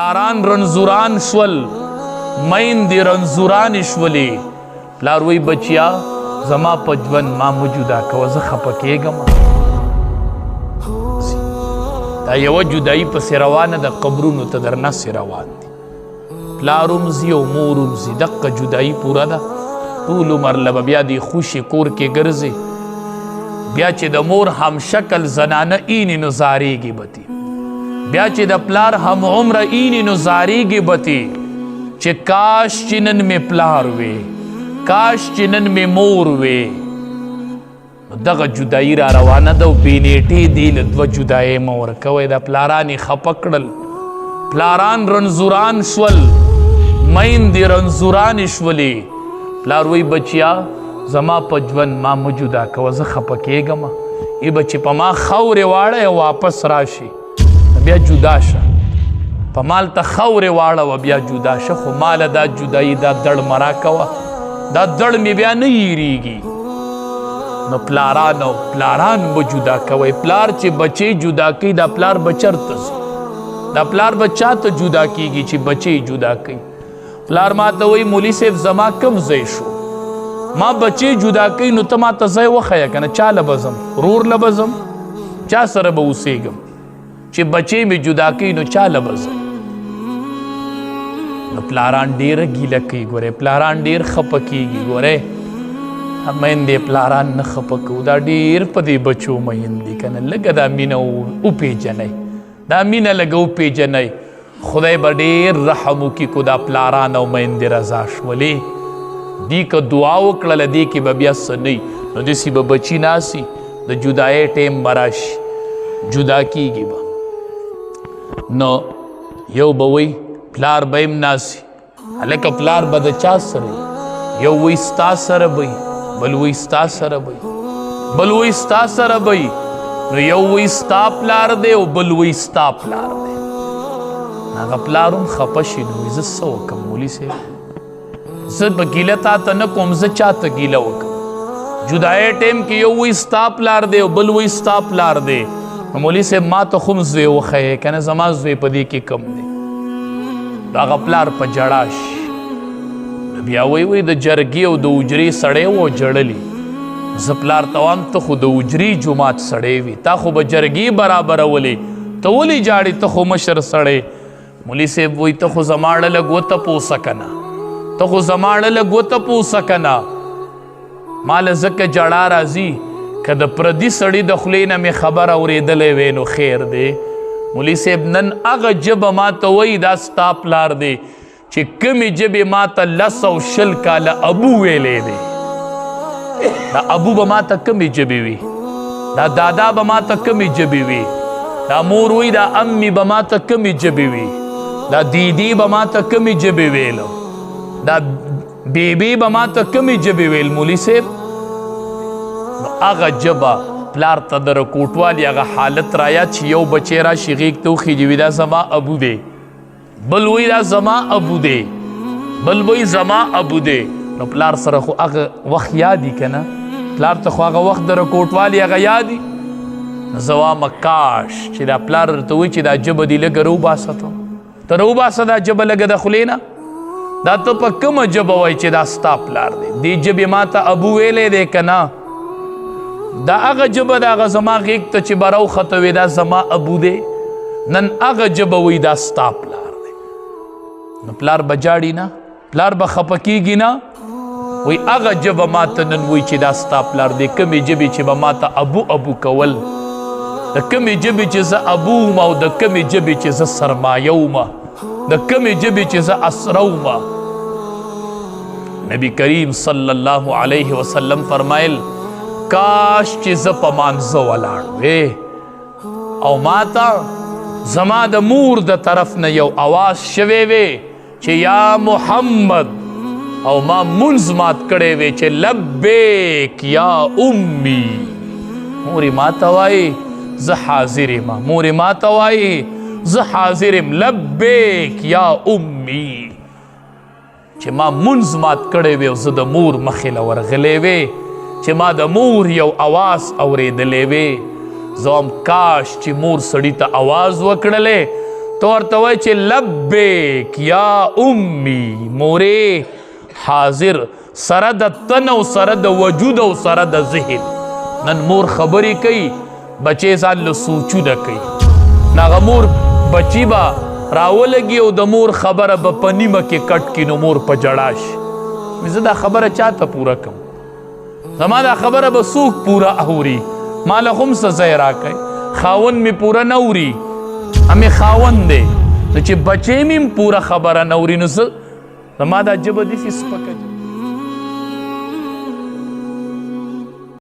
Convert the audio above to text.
پلاران رنزوران شول میندې رنزوران شولې پلار وی بچیا زما په ژوند ما موجوده کوه زه خفه کېږم دا یوه جدایي پسې روانه د قبرونو ته در نسې روان دي پلار هم ځي او مور هم ځي دقه جدایي پوره ده ټول عمر له به بیا دې خوشي کور کې ګرځې بیا چې د مور هم شکل زنانه اینې نو زارېږي به تی بیا چې د پلار هم عمره اینې نو زارېږي به تی چې کاش چې نن مې پلار وې کاش چې نن مې مور وې دغه جدایي را روانه ده او بېنېټې دې له دوه جدایۍ مه ورکوئ دا پلاران یې خفه کړل پلاران رنزوران شول میندې رنزورانې شولې پلار وی بچیا زما په ژوند ما مه جدا کوه زه خفه کېږم ای به چې په ما خاورې واړی او واپس راشي بیا جدا شه په مال ته خاورې واړوه بیا جدا شه خو ماله دا جدایي دا دړ مه راکوه دا دړ مې بیا نه هېرېږي نو پلاران به جدا کوئ پلار چې بچی جدا کوي دا پلار به چرته ځي دا پلار به چا ته جدا کېږي چې بچی جدا کوي پلار ما ته وایي مولي صاحب زما کم ځای شو ما بچی جدا کوي نو ته ما ته ځای وښیه که نه چا له به ځم ورور له به ځم چا سره به اوسېږم چې بچی مې جدا کوي نو چا له به ځم نو پلاران ډېره ګیله کوي ګورئ پلاران ډېر خفه کېږي ګورئ میندې پلاران نه خفه کوو دا ډېر په دې بچو مین دي که نه لږه دا مینه وپېژنئ دا مینه لږه وپېژنئ خدای به ډېر رحم وکړي کو دا پلاران او میندې رضا شولې دې که دعا وکړله دې کې به بیا څه نه نو داسې به بچي ناسي د جدایۍ ټیم به راشي جدا کېږي به نو یو به وی پلار به یم ناسي هلکه پلار به د چا سره یو وی ستا سره به بل وی ستا سره به بل وی ستا سره به نو یو وی ستا پلار دی او بل وی ستا پلار دی هغه پلار هم خفه شي نو وایي زه څه وکړم مولي صاحب زه به ګیله تا ته نه کوم زه چا ته ګیله وکړم جدایۍ ټیم کې یو وی ستا پلار دی او بل وی ستا پلار دی نو مولي صاحب ما ته خو هم زوی وښیې که نه زما زوی په دې کې کم دی هغه پلار په ژړا شي بیا وی د جرګې او د اجرې سړی و جړلي زه پلار ته وایم ته خو د اجرې جومات سړی وي تا خو به جرګې برابرولې ته ولې جاړې ته خو مشر سړی مولي صاحب وایي ته خو زما اړه لږ وتپوسه که نه ته خو زما اړه لږ وتپوسه که نه ما له ځکه جړا راځي که د پردي سړي د خولې نه مې خبر اورېدلی وی نو خیر دی مولي صاحب نن هغه ژبه ما ته وایي دا ستا پلار دی چې کمې ژبې ما ته 100 کاله ابو ویلی دی دا ابو به ما ته کمې ژبې وي دا دادا به ما ته کمې ژبې وي دا مور وی دا امي به ما ته کمې ژبې وي دا دیدی به ما ته کمې ژبې ویلو دا بیبي به ما ته کمې ژبې ویل مولي صاحب نو هغه ژبه پلار ته د رکوټوالي هغه حالت رایاد چې یو بچی راشي غېږ ته وخېږي وي دا زما ابو دی بل وی دا زما ابو دی بل وی زما ابو دی نو پلار سره خو هغه وخت یادي که نه پلار ته خو هغه وخت د رکوټوالي هغه یادي نو زه وامه کاش چې دا پلار درته وایي چې دا ژبه دې لږه راوباسه ته راوباسه دا ژبه لږه د خولې نه دا ته په کومه ژبه وایي چې دا ستا پلار دی دې ژبې ما ته ابو ویلی دی که نه دا هغه ژبه د هغه زما غېږ ته چې به راوخته وي دا زما ابو دی نن هغه ژبه وایي دا ستا پلار نو پلار به جاړي نه پلار به خفه کېږي نه وایي هغه ژبه ما ته نن وایي چې دا ستا پلار دی کومې ژبې چې به ما ته ابو ابو کول د کومې ژبې چې زه ابو وم او د کومې ژبې چې زه سرمایه وم د کومې ژبې چې زه اسره وم نبی کریم صلی الله علیه وسلم فرمایل کاش چې زه په مانځه ولاړ وې او ما ته زما د مور د طرف نه یو اواز شوی وی چې یا محمد او ما منځ مات کړی وی چې لبیک یا امی مورې ما ته وایي زه حاضر یم مورې ما ته وایي زه حاضر یم لبیک یا امی چې ما منځ مات کړی وی او زه د مور مخې له ورغلی وی چې ما د مور یو اواز اورېدلی وی زه هم کاش چې مور سړي ته اواز وکړلی تو ورته وایي چې لبیک یا امی مورې حاضر سره د تن او سره د وجود او سره د ذهن. نن مور خبرې کوي بچی ځان له سوچونه کوي. ناغه مور بچی به راولګي او د مور خبره به په نیمه کې کټ کي نو مور په جړا شي. زه دا خبره چاته پوره کم؟ زما دا خبره به څوک پوره اوري؟ ما له هم څه ځای راکئ. خاوند مې پوره نه اوري، همې خاوند دی نو چې بچی مې پوره خبره نه اوري نو زما دا ژبه داسې سپکه